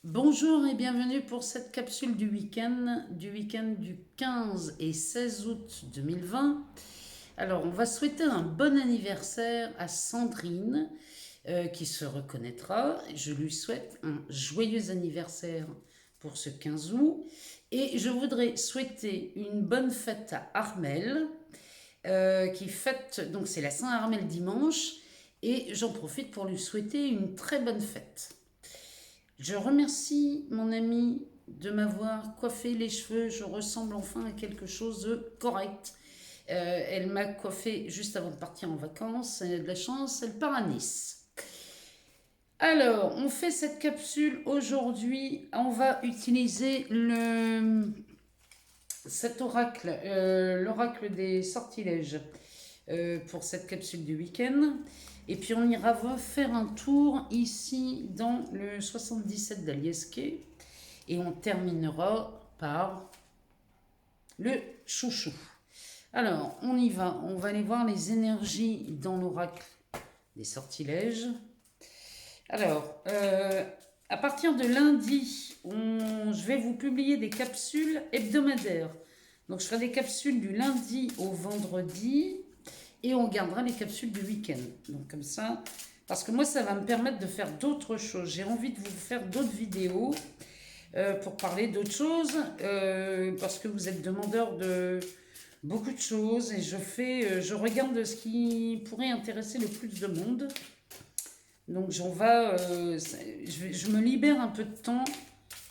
Bonjour et bienvenue pour cette capsule du week-end du 15 et 16 août 2020. Alors, on va souhaiter un bon anniversaire à Sandrine, qui se reconnaîtra. Je lui souhaite un joyeux anniversaire pour ce 15 août. Et je voudrais souhaiter une bonne fête à Armel, qui fête, donc c'est la Saint-Armel dimanche, et j'en profite pour lui souhaiter une très bonne fête. Je remercie mon amie de m'avoir coiffé les cheveux. Je ressemble enfin à quelque chose de correct. Elle m'a coiffé juste avant de partir en vacances. Elle a de la chance, elle part à Nice. Alors, on fait cette capsule aujourd'hui. On va utiliser cet oracle, l'oracle des sortilèges, pour cette capsule du week-end. Et puis on ira faire un tour ici dans le 77 d'Aliesquet. Et on terminera par le chouchou. Alors, on y va. On va aller voir les énergies dans l'oracle des sortilèges. Alors, à partir de lundi, je vais vous publier des capsules hebdomadaires. Donc, je ferai des capsules du lundi au vendredi et on gardera les capsules du week-end. Donc, comme ça, parce que moi, ça va me permettre de faire d'autres choses. J'ai envie de vous faire d'autres vidéos pour parler d'autres choses, parce que vous êtes demandeur de beaucoup de choses et je regarde ce qui pourrait intéresser le plus de monde. Donc je me libère un peu de temps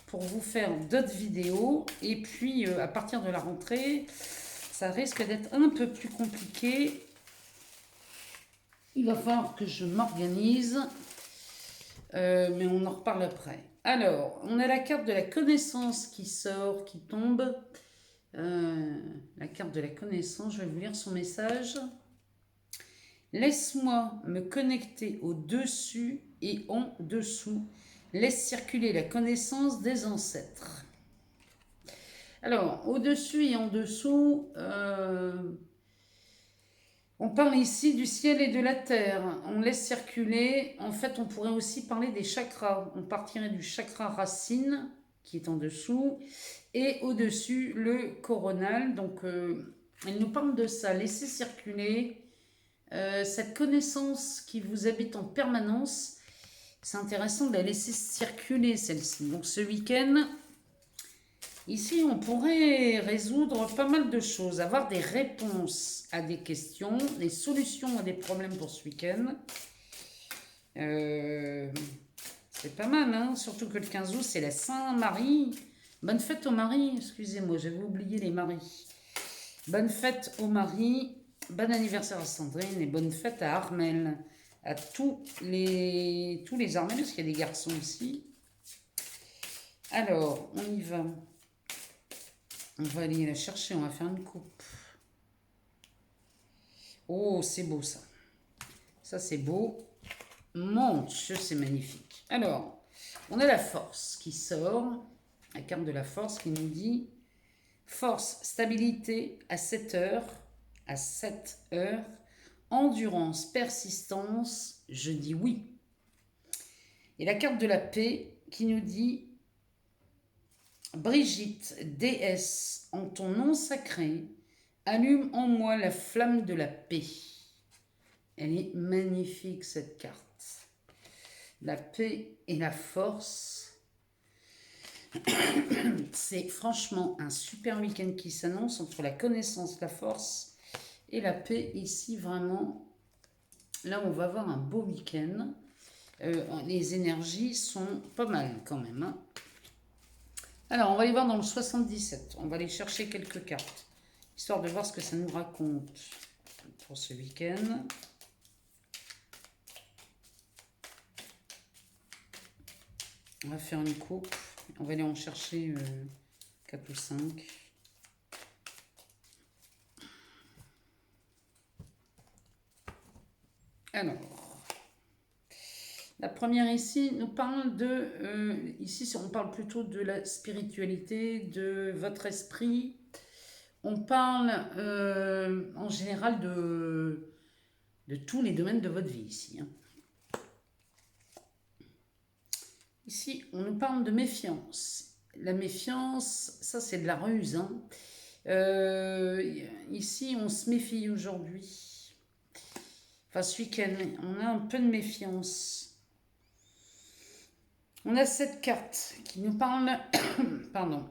pour vous faire d'autres vidéos. Et puis à partir de la rentrée, ça risque d'être un peu plus compliqué. Il va falloir que je m'organise, mais on en reparle après. Alors, on a la carte de la connaissance qui sort, qui tombe. La carte de la connaissance, je vais vous lire son message. Laisse-moi me connecter au-dessus et en dessous. Laisse circuler la connaissance des ancêtres. Alors, au-dessus et en dessous, on parle ici du ciel et de la terre. On laisse circuler. En fait, on pourrait aussi parler des chakras. On partirait du chakra racine, qui est en dessous, et au-dessus, le coronal. Donc, elle nous parle de ça. Laissez circuler cette connaissance qui vous habite en permanence. C'est intéressant de la laisser circuler, celle-ci. Donc, ce week-end, ici, on pourrait résoudre pas mal de choses, avoir des réponses à des questions, des solutions à des problèmes pour ce week-end. C'est pas mal, hein. Surtout que le 15 août, c'est la Saint-Marie. Bonne fête aux maris, excusez-moi, j'avais oublié les maris. Bonne fête aux maris, bon anniversaire à Sandrine et bonne fête à Armel, à tous les Armel, parce qu'il y a des garçons aussi. Alors, on y va. On va aller la chercher, on va faire une coupe. Oh, c'est beau ça. Ça, c'est beau. Mon Dieu, c'est magnifique. Alors, on a la force qui sort. La carte de la force qui nous dit force, stabilité à 7 heures. À 7 heures. Endurance, persistance, je dis oui. Et la carte de la paix qui nous dit Brigitte, déesse, en ton nom sacré, allume en moi la flamme de la paix. Elle est magnifique cette carte. La paix et la force. C'est franchement un super week-end qui s'annonce entre la connaissance, la force et la paix. Ici, vraiment, là, on va avoir un beau week-end. Les énergies sont pas mal quand même, hein. Alors, on va aller voir dans le 77. On va aller chercher quelques cartes, histoire de voir ce que ça nous raconte pour ce week-end. On va faire une coupe. On va aller en chercher 4 ou 5. Alors, la première ici nous parle de... ici, on parle plutôt de la spiritualité, de votre esprit. On parle en général de tous les domaines de votre vie ici, hein. Ici, on nous parle de méfiance. La méfiance, ça c'est de la ruse. Hein. Ici, on se méfie aujourd'hui. Enfin, ce week-end, on a un peu de méfiance. On a cette carte qui nous parle... Pardon.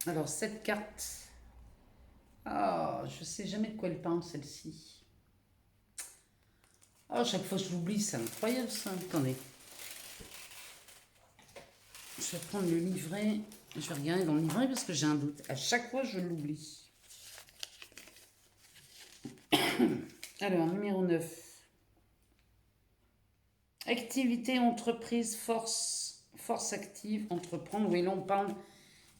Alors, cette carte... Ah, je sais jamais de quoi elle parle, celle-ci. Ah, chaque fois je l'oublie, c'est incroyable ça. Attendez. Je vais prendre le livret. Je vais regarder dans le livret parce que j'ai un doute. À chaque fois, je l'oublie. Alors, numéro 9. Activité, entreprise, force. Force active, entreprendre. Oui, là, on parle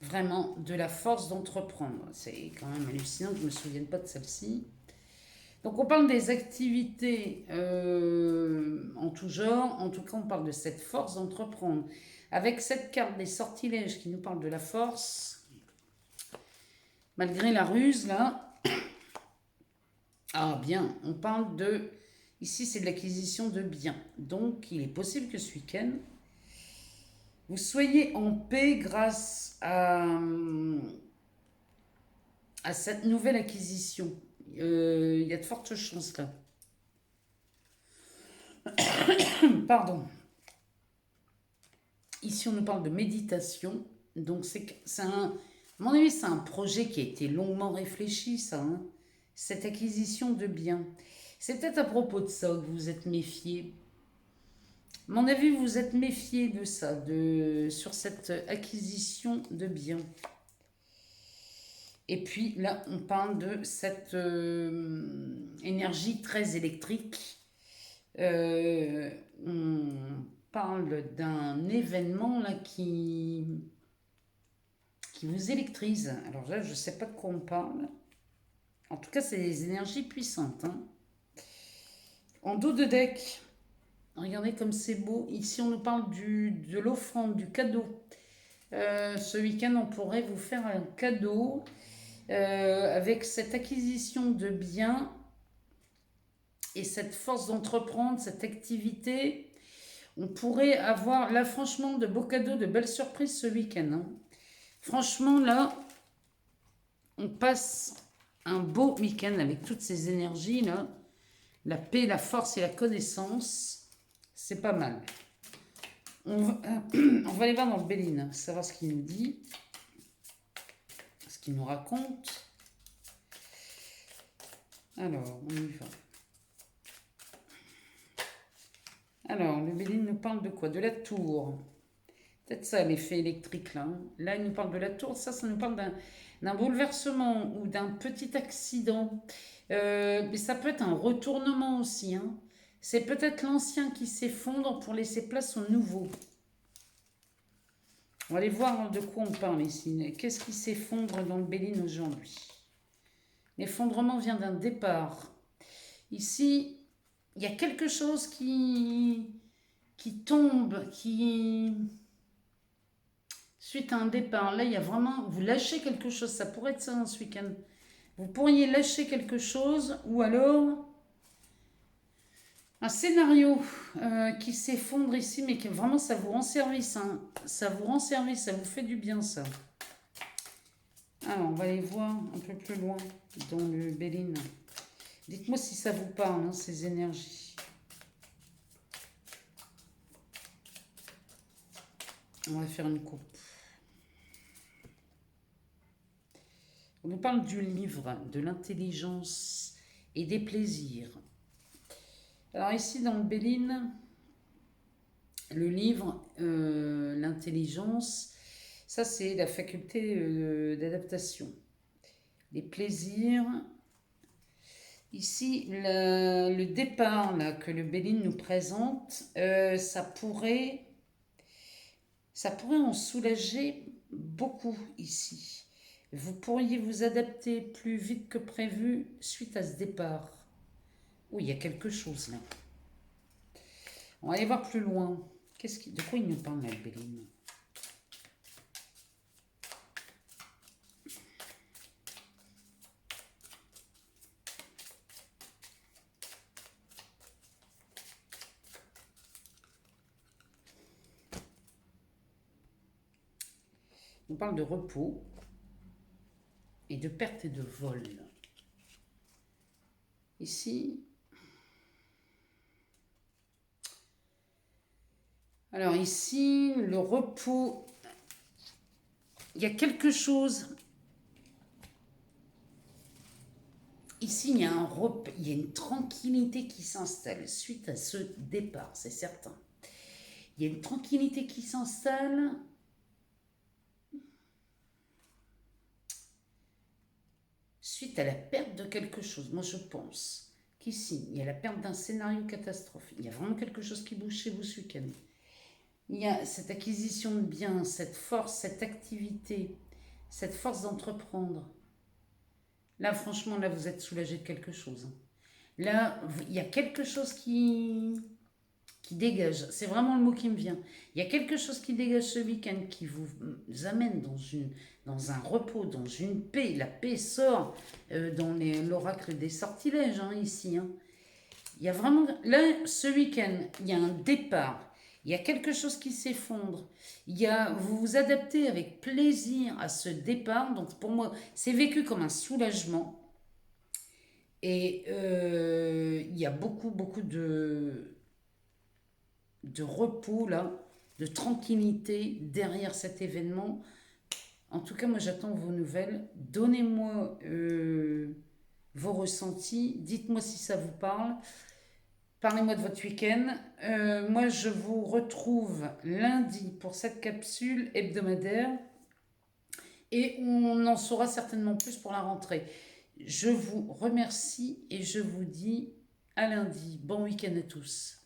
vraiment de la force d'entreprendre. C'est quand même hallucinant que je ne me souvienne pas de celle-ci. Donc, on parle des activités en tout genre. En tout cas, on parle de cette force d'entreprendre. Avec cette carte des sortilèges qui nous parle de la force, malgré la ruse, là, ah bien, on parle de, ici c'est de l'acquisition de biens. Donc il est possible que ce week-end, vous soyez en paix grâce à cette nouvelle acquisition. Il y a de fortes chances là. Pardon. Ici, on nous parle de méditation. Donc, à mon avis, c'est un projet qui a été longuement réfléchi, ça. Hein, cette acquisition de biens. C'est peut-être à propos de ça que vous vous êtes méfié. À mon avis, vous vous êtes méfié de ça, sur cette acquisition de biens. Et puis là, on parle de cette énergie très électrique. On parle d'un événement là qui vous électrise. Alors là, je ne sais pas de quoi on parle. En tout cas, c'est des énergies puissantes. Hein. En dos de deck, regardez comme c'est beau. Ici, on nous parle de l'offrande, du cadeau. Ce week-end, on pourrait vous faire un cadeau avec cette acquisition de biens et cette force d'entreprendre, cette activité. On pourrait avoir, là, franchement, de beaux cadeaux, de belles surprises ce week-end. Hein. Franchement, là, on passe un beau week-end avec toutes ces énergies, là. La paix, la force et la connaissance, c'est pas mal. On va aller voir dans le Béline, savoir ce qu'il nous dit, ce qu'il nous raconte. Alors, on y va. Alors, le Béline nous parle de quoi? De la tour. Peut-être ça, l'effet électrique, là. Là, il nous parle de la tour. Ça nous parle d'un bouleversement ou d'un petit accident. Mais ça peut être un retournement aussi. Hein. C'est peut-être l'ancien qui s'effondre pour laisser place au nouveau. On va aller voir de quoi on parle ici. Qu'est-ce qui s'effondre dans le Béline aujourd'hui? L'effondrement vient d'un départ. Ici, il y a quelque chose qui tombe, suite à un départ. Là, il y a vraiment... Vous lâchez quelque chose. Ça pourrait être ça ce week-end. Vous pourriez lâcher quelque chose ou alors un scénario qui s'effondre ici, mais que vraiment ça vous rend service. Hein. Ça vous rend service, ça vous fait du bien ça. Alors, on va aller voir un peu plus loin dans le Béline. Dites-moi si ça vous parle, hein, ces énergies. On va faire une coupe. On nous parle du livre, de l'intelligence et des plaisirs. Alors ici dans le Béline, le livre, l'intelligence, ça c'est la faculté d'adaptation. Les plaisirs. Ici, le départ là, que le Béline nous présente, ça pourrait en soulager beaucoup ici. Vous pourriez vous adapter plus vite que prévu suite à ce départ. Oui, il y a quelque chose là. On va aller voir plus loin. De quoi il nous parle là, Béline? On parle de repos et de perte et de vol. Ici, alors ici, le repos, il y a quelque chose. Ici, il y a il y a une tranquillité qui s'installe suite à ce départ, c'est certain. Il y a une tranquillité qui s'installe. Suite à la perte de quelque chose. Moi, je pense qu'ici, il y a la perte d'un scénario catastrophe. Il y a vraiment quelque chose qui bouge chez vous ce week-end. Il y a cette acquisition de biens, cette force, cette activité, cette force d'entreprendre. Là, franchement, là, vous êtes soulagé de quelque chose. Là, il y a quelque chose qui dégage. C'est vraiment le mot qui me vient. Il y a quelque chose qui dégage ce week-end qui vous amène dans un repos, dans une paix. La paix sort dans l'oracle des sortilèges, hein, ici. Hein. Il y a vraiment... Là, ce week-end, il y a un départ. Il y a quelque chose qui s'effondre. Vous vous adaptez avec plaisir à ce départ. Donc, pour moi, c'est vécu comme un soulagement. Et il y a beaucoup, beaucoup de repos, là, de tranquillité derrière cet événement. En tout cas, moi, j'attends vos nouvelles. Donnez-moi vos ressentis. Dites-moi si ça vous parle. Parlez-moi de votre week-end. Moi, je vous retrouve lundi pour cette capsule hebdomadaire. Et on en saura certainement plus pour la rentrée. Je vous remercie et je vous dis à lundi. Bon week-end à tous.